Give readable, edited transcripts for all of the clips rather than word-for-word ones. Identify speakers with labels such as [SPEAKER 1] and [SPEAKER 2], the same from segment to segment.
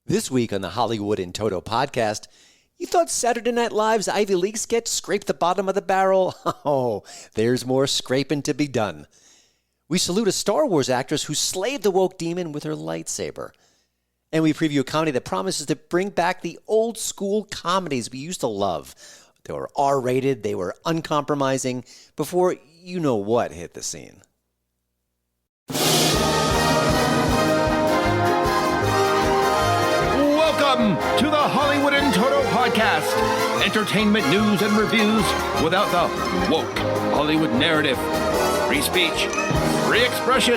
[SPEAKER 1] This week on the Hollywood in Toto podcast, you thought Saturday Night Live's Ivy League sketch scraped the bottom of the barrel? Oh, there's more scraping to be done. We salute a Star Wars actress who slayed the woke demon with her lightsaber. And we preview a comedy that promises to bring back the old school comedies we used to love. They were R-rated, they were uncompromising, before you know what hit the scene.
[SPEAKER 2] Welcome to the Hollywood in Toto podcast. Entertainment news and reviews without the woke Hollywood narrative. Free speech, free expression.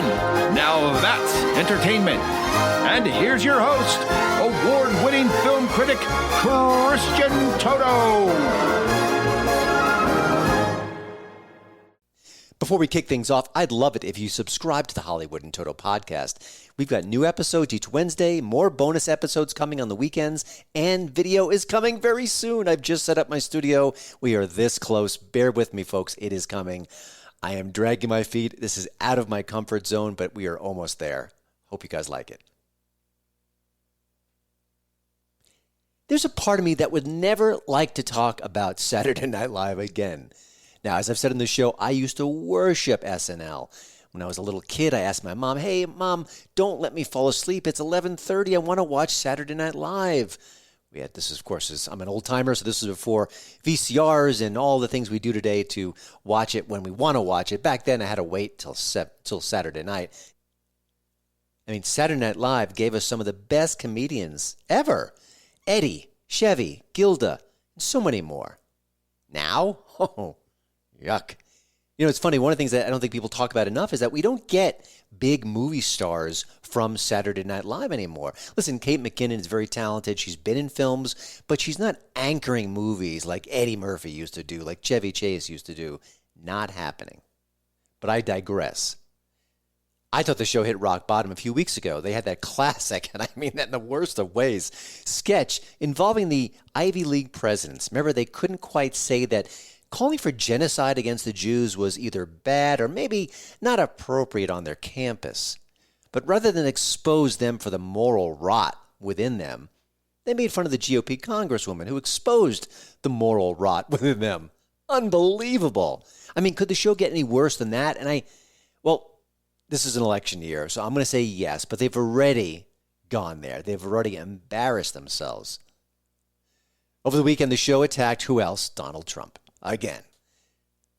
[SPEAKER 2] Now that's entertainment. And here's your host, award-winning film critic, Christian Toto.
[SPEAKER 1] Before we kick things off, I'd love it if you subscribe to the Hollywood in Toto podcast. We've got new episodes each Wednesday, more bonus episodes coming on the weekends, and video is coming very soon. I've just set up my studio. We are this close. Bear with me, folks. It is coming. I am dragging my feet. This is out of my comfort zone, but we are almost there. Hope you guys like it. There's a part of me that would never like to talk about Saturday Night Live again. Now, as I've said in the show, I used to worship SNL. When I was a little kid, I asked my mom, "Hey, Mom, don't let me fall asleep. It's 11:30. I want to watch Saturday Night Live." This is, of course, I'm an old-timer, so this is before VCRs and all the things we do today to watch it when we want to watch it. Back then, I had to wait till Saturday night. I mean, Saturday Night Live gave us some of the best comedians ever. Eddie, Chevy, Gilda, and so many more. Now, yuck. You know, it's funny, one of the things that I don't think people talk about enough is that we don't get big movie stars from Saturday Night Live anymore. Listen, Kate McKinnon is very talented. She's been in films, but she's not anchoring movies like Eddie Murphy used to do, like Chevy Chase used to do. Not happening. But I digress. I thought the show hit rock bottom a few weeks ago. They had that classic, and I mean that in the worst of ways, sketch involving the Ivy League presidents. Remember, they couldn't quite say that calling for genocide against the Jews was either bad or maybe not appropriate on their campus. But rather than expose them for the moral rot within them, they made fun of the GOP congresswoman who exposed the moral rot within them. Unbelievable. I mean, could the show get any worse than that? And this is an election year, so I'm going to say yes, but they've already gone there. They've already embarrassed themselves. Over the weekend, the show attacked who else? Donald Trump. Again.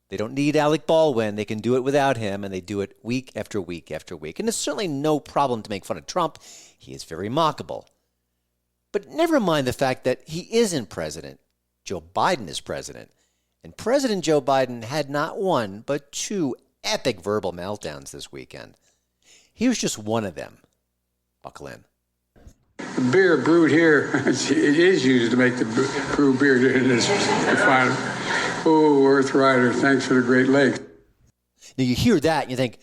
[SPEAKER 1] They don't need Alec Baldwin. They can do it without him, and they do it week after week after week. And it's certainly no problem to make fun of Trump. He is very mockable. But never mind the fact that he isn't president. Joe Biden is president. And President Joe Biden had not one, but two epic verbal meltdowns this weekend. Here's just one of them. Buckle in.
[SPEAKER 3] The beer brewed here, it is used to make the brew beer in this refinery. Oh, Earth Rider, thanks for the Great Lakes.
[SPEAKER 1] Now you hear that and you think,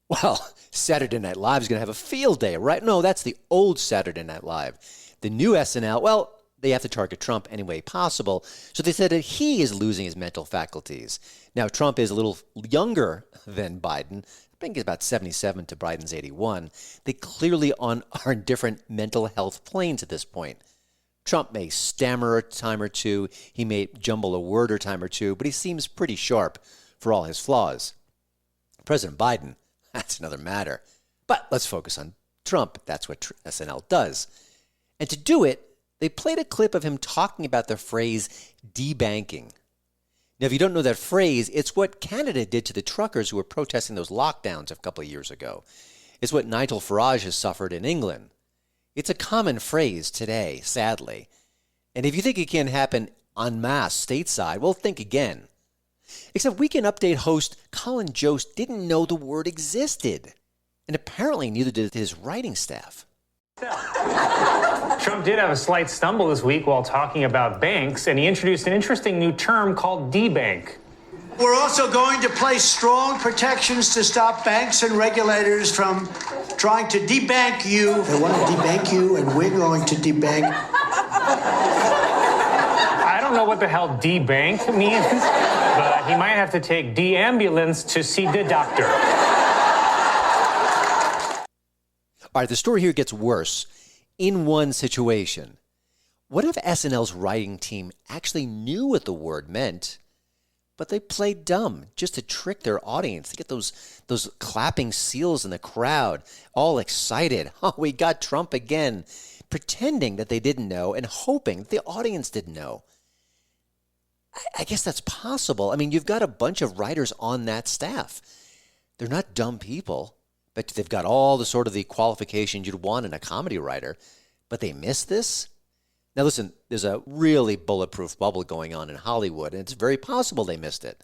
[SPEAKER 1] well, Saturday Night Live is going to have a field day, right? No, that's the old Saturday Night Live. The new SNL, well, they have to target Trump any way possible. So they said that he is losing his mental faculties. Now, Trump is a little younger than Biden. I think he's about 77 to Biden's 81. They clearly are in different mental health planes at this point. Trump may stammer a time or two. He may jumble a word or time or two, but he seems pretty sharp for all his flaws. President Biden, that's another matter. But let's focus on Trump. That's what SNL does. And to do it, they played a clip of him talking about the phrase debanking. Now, if you don't know that phrase, it's what Canada did to the truckers who were protesting those lockdowns a couple of years ago. It's what Nigel Farage has suffered in England. It's a common phrase today, sadly. And if you think it can happen en masse stateside, well, think again. Except Weekend Update host Colin Jost didn't know the word existed. And apparently neither did his writing staff.
[SPEAKER 4] Trump did have a slight stumble this week while talking about banks, and he introduced an interesting new term called Debank.
[SPEAKER 5] We're also going to place strong protections to stop banks and regulators from trying to debank you. They want to debank you, and we're going to debank.
[SPEAKER 4] I don't know what the hell debank means, but he might have to take de-ambulance to see the doctor.
[SPEAKER 1] All right, the story here gets worse. in one situation. What if SNL's writing team actually knew what the word meant, but they played dumb just to trick their audience, to get those clapping seals in the crowd, all excited. Oh, we got Trump again, pretending that they didn't know and hoping that the audience didn't know. I guess that's possible. I mean, you've got a bunch of writers on that staff. They're not dumb people, but they've got all the sort of the qualifications you'd want in a comedy writer, but they missed this? Now, listen, there's a really bulletproof bubble going on in Hollywood, and it's very possible they missed it.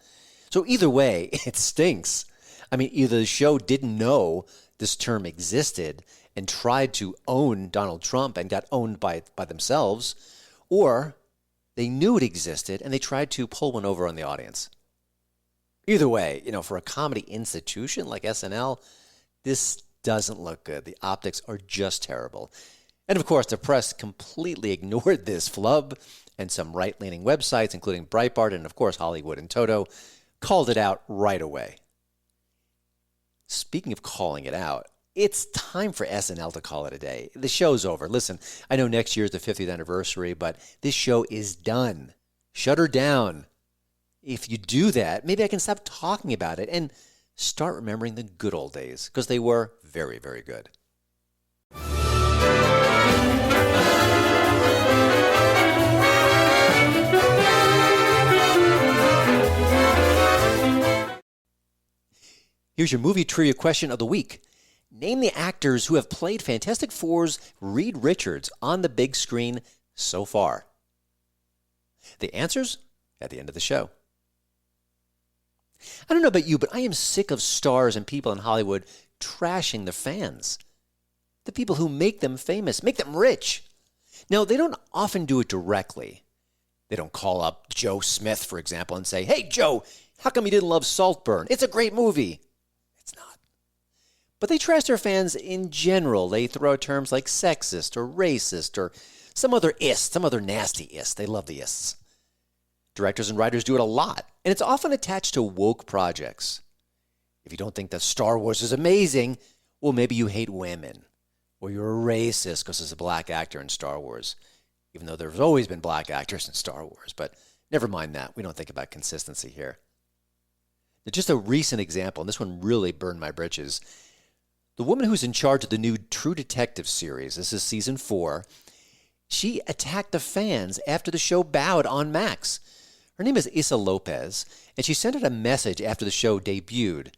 [SPEAKER 1] So either way, it stinks. I mean, either the show didn't know this term existed and tried to own Donald Trump and got owned by themselves, or they knew it existed and they tried to pull one over on the audience. Either way, for a comedy institution like SNL, this doesn't look good. The optics are just terrible. And of course, the press completely ignored this flub, and some right-leaning websites, including Breitbart and of course Hollywood and Toto, called it out right away. Speaking of calling it out, it's time for SNL to call it a day. The show's over. Listen, I know next year's the 50th anniversary, but this show is done. Shut her down. If you do that, maybe I can stop talking about it and start remembering the good old days, because they were very, very good. Here's your movie trivia question of the week. Name the actors who have played Fantastic Four's Reed Richards on the big screen so far. The answers at the end of the show. I don't know about you, but I am sick of stars and people in Hollywood trashing the fans. The people who make them famous, make them rich. Now, they don't often do it directly. They don't call up Joe Smith, for example, and say, "Hey, Joe, how come you didn't love Saltburn? It's a great movie." It's not. But they trash their fans in general. They throw out terms like sexist or racist or some other ist, some other nasty ist. They love the ists. Directors and writers do it a lot, and it's often attached to woke projects. If you don't think that Star Wars is amazing, well, maybe you hate women, or you're a racist because there's a black actor in Star Wars, even though there's always been black actors in Star Wars. But never mind that. We don't think about consistency here. Just a recent example, and this one really burned my britches. The woman who's in charge of the new True Detective series, this is season 4, she attacked the fans after the show bowed en masse. Her name is Issa Lopez, and she sent out a message after the show debuted.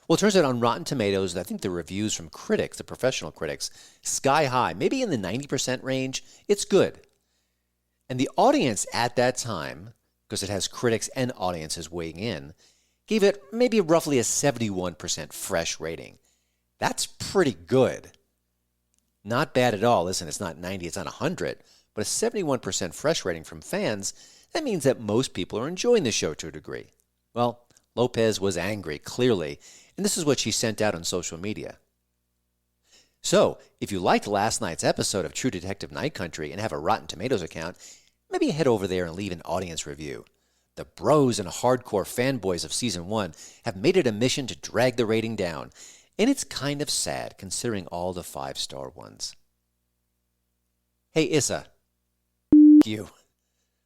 [SPEAKER 1] Well, it turns out on Rotten Tomatoes, I think the reviews from critics, the professional critics, sky high, maybe in the 90% range. It's good. And the audience at that time, because it has critics and audiences weighing in, gave it maybe roughly a 71% fresh rating. That's pretty good. Not bad at all. Listen, it's not 90, it's not 100, but a 71% fresh rating from fans, that means that most people are enjoying the show to a degree. Well, Lopez was angry, clearly, and this is what she sent out on social media. So, if you liked last night's episode of True Detective Night Country and have a Rotten Tomatoes account, maybe head over there and leave an audience review. The bros and hardcore fanboys of Season 1 have made it a mission to drag the rating down, and it's kind of sad considering all the 5-star ones. Hey, Issa. You.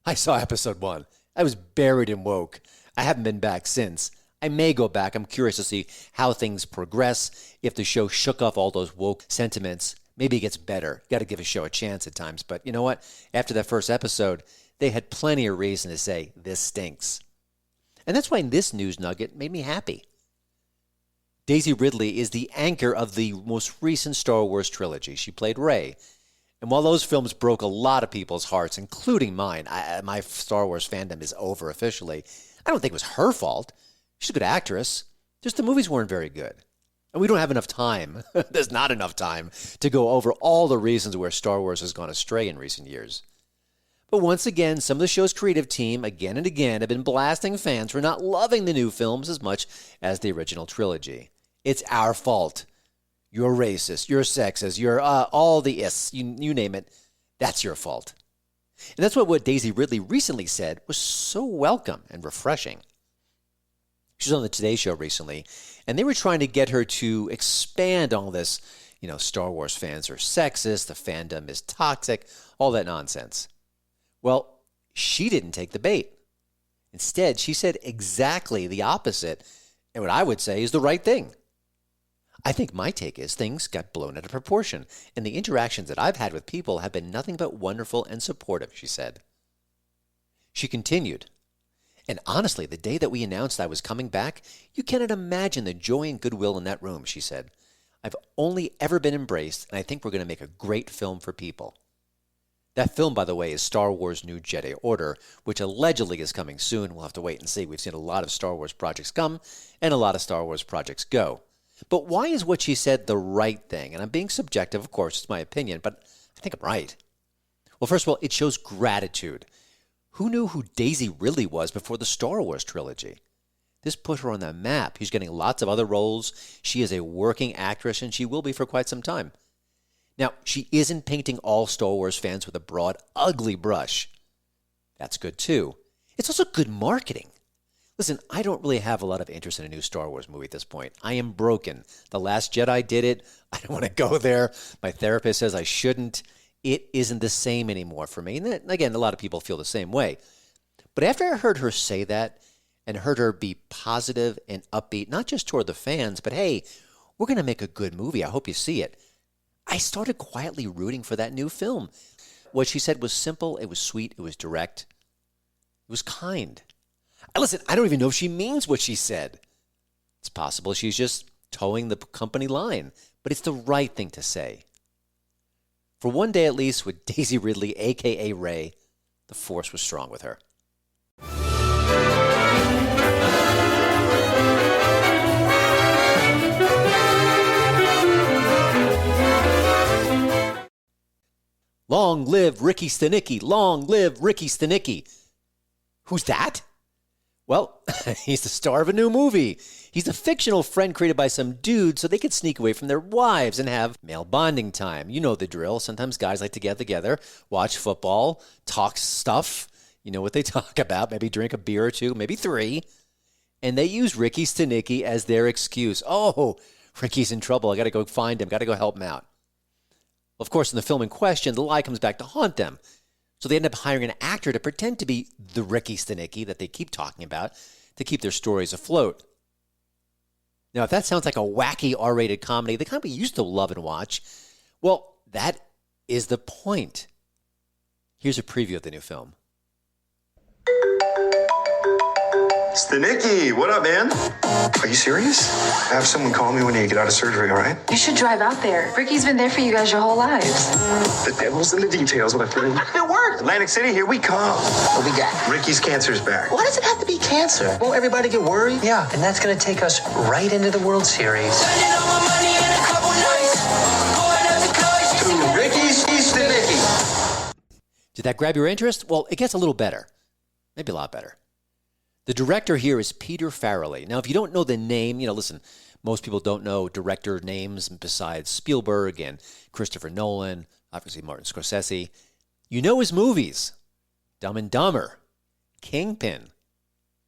[SPEAKER 1] I saw episode 1. I was buried in woke. I haven't been back since. I may go back. I'm curious to see how things progress, if the show shook off all those woke sentiments. Maybe it gets better. Got to give a show a chance at times. But you know what? After that first episode, they had plenty of reason to say, this stinks. And that's why this news nugget made me happy. Daisy Ridley is the anchor of the most recent Star Wars trilogy. She played Rey. And while those films broke a lot of people's hearts, including mine, my Star Wars fandom is over officially. I don't think it was her fault. She's a good actress. Just the movies weren't very good. And we don't have enough time. There's not enough time to go over all the reasons where Star Wars has gone astray in recent years. But once again, some of the show's creative team, again and again, have been blasting fans for not loving the new films as much as the original trilogy. It's our fault. You're racist, you're sexist, you're all the ists, you name it. That's your fault. And that's what Daisy Ridley recently said was so welcome and refreshing. She was on the Today Show recently, and they were trying to get her to expand on this Star Wars fans are sexist, the fandom is toxic, all that nonsense. Well, she didn't take the bait. Instead, she said exactly the opposite, and what I would say is the right thing. I think my take is things got blown out of proportion, and the interactions that I've had with people have been nothing but wonderful and supportive, she said. She continued, and honestly, the day that we announced I was coming back, you cannot imagine the joy and goodwill in that room, she said. I've only ever been embraced, and I think we're going to make a great film for people. That film, by the way, is Star Wars New Jedi Order, which allegedly is coming soon. We'll have to wait and see. We've seen a lot of Star Wars projects come and a lot of Star Wars projects go. But why is what she said the right thing? And I'm being subjective, of course, it's my opinion, but I think I'm right. Well, first of all, it shows gratitude. Who knew who Daisy Ridley was before the Star Wars trilogy? This put her on the map. She's getting lots of other roles. She is a working actress, and she will be for quite some time. Now, she isn't painting all Star Wars fans with a broad, ugly brush. That's good, too. It's also good marketing. Listen, I don't really have a lot of interest in a new Star Wars movie at this point. I am broken. The Last Jedi did it. I don't want to go there. My therapist says I shouldn't. It isn't the same anymore for me. And again, a lot of people feel the same way. But after I heard her say that and heard her be positive and upbeat, not just toward the fans, but hey, we're going to make a good movie. I hope you see it. I started quietly rooting for that new film. What she said was simple, it was sweet, it was direct, it was kind. Listen, I don't even know if she means what she said. It's possible she's just towing the company line, but it's the right thing to say. For one day at least, with Daisy Ridley, a.k.a. Rey, the Force was strong with her. Long live Ricky Stenicki. Long live Ricky Stenicki. Who's that? Well, he's the star of a new movie. He's a fictional friend created by some dudes so they could sneak away from their wives and have male bonding time. You know the drill. Sometimes guys like to get together, watch football, talk stuff. You know what they talk about. Maybe drink a beer or two, maybe 3. And they use Ricky Stenicki as their excuse. Oh, Ricky's in trouble. I got to go find him. Got to go help him out. Of course, in the film in question, the lie comes back to haunt them. So they end up hiring an actor to pretend to be the Ricky Stenicki that they keep talking about to keep their stories afloat. Now, if that sounds like a wacky R-rated comedy, the kind we used to love and watch, well, that is the point. Here's a preview of the new film.
[SPEAKER 6] Stenicki, what up, man? Are you serious? Have someone call me when you get out of surgery, all right?
[SPEAKER 7] You should drive out there. Ricky's been there for you guys your whole lives.
[SPEAKER 6] The devil's in the details, my friend. It worked. Atlantic City, here we come.
[SPEAKER 8] What we got?
[SPEAKER 6] Ricky's cancer's back.
[SPEAKER 8] Why does it have to be cancer? Won't everybody get worried?
[SPEAKER 9] Yeah, and that's going to take us right into the World Series.
[SPEAKER 6] To Ricky's Stenicki.
[SPEAKER 1] Did that grab your interest? Well, it gets a little better. Maybe a lot better. The director here is Peter Farrelly. Now, if you don't know the name, listen, most people don't know director names besides Spielberg and Christopher Nolan, obviously Martin Scorsese. You know his movies. Dumb and Dumber, Kingpin,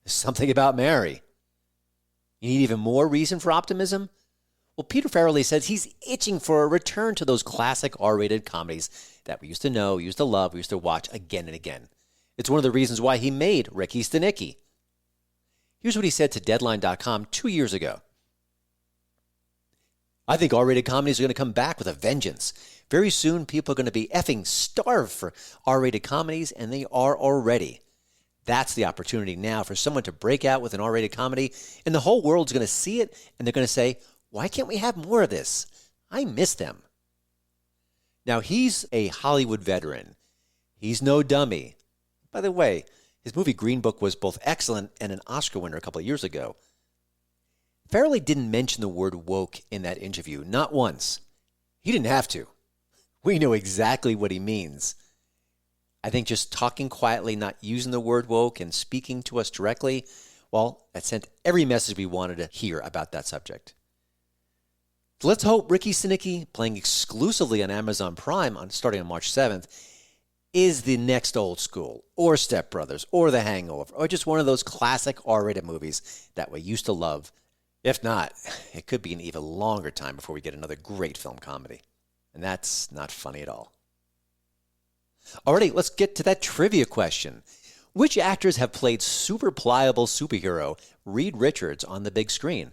[SPEAKER 1] Something About Mary. You need even more reason for optimism? Well, Peter Farrelly says he's itching for a return to those classic R-rated comedies that we used to know, used to love, we used to watch again and again. It's one of the reasons why he made Ricky Stenicki. Here's what he said to Deadline.com 2 years ago. I think R-rated comedies are going to come back with a vengeance. Very soon, people are going to be effing starved for R-rated comedies, and they are already. That's the opportunity now for someone to break out with an R-rated comedy, and the whole world's going to see it, and they're going to say, why can't we have more of this? I miss them. Now, he's a Hollywood veteran. He's no dummy. By the way, his movie Green Book was both excellent and an Oscar winner a couple of years ago. Farrelly didn't mention the word woke in that interview, not once. He didn't have to. We know exactly what he means. I think just talking quietly, not using the word woke and speaking to us directly, well, that sent every message we wanted to hear about that subject. So let's hope Ricky Stenicki, playing exclusively on Amazon Prime starting on March 7th, is the next Old School, or Step Brothers, or The Hangover, or just one of those classic R-rated movies that we used to love If not, it could be an even longer time before we get another great film comedy. And that's not funny at all. Alrighty, let's get to that trivia question. Which actors have played super pliable superhero Reed Richards on the big screen?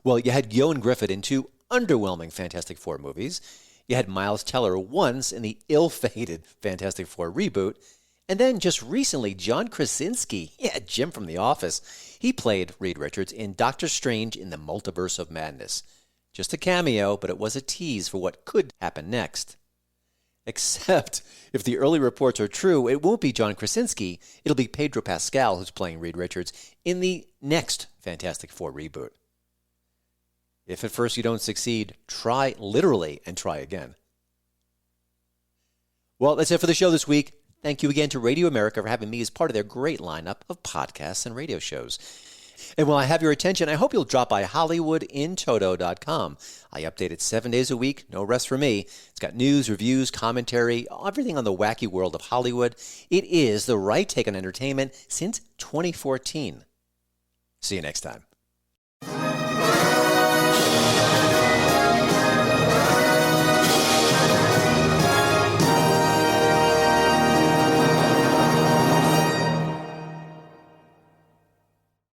[SPEAKER 1] Well, you had Ioan Gruffudd in 2 underwhelming Fantastic Four movies. You had Miles Teller once in the ill-fated Fantastic Four reboot. And then just recently, John Krasinski, Jim from The Office, he played Reed Richards in Doctor Strange in the Multiverse of Madness. Just a cameo, but it was a tease for what could happen next. Except, if the early reports are true, it won't be John Krasinski, it'll be Pedro Pascal who's playing Reed Richards in the next Fantastic Four reboot. If at first you don't succeed, try literally and try again. Well, that's it for the show this week. Thank you again to Radio America for having me as part of their great lineup of podcasts and radio shows. And while I have your attention, I hope you'll drop by HollywoodInToto.com. I update it 7 days a week, no rest for me. It's got news, reviews, commentary, everything on the wacky world of Hollywood. It is the right take on entertainment since 2014. See you next time.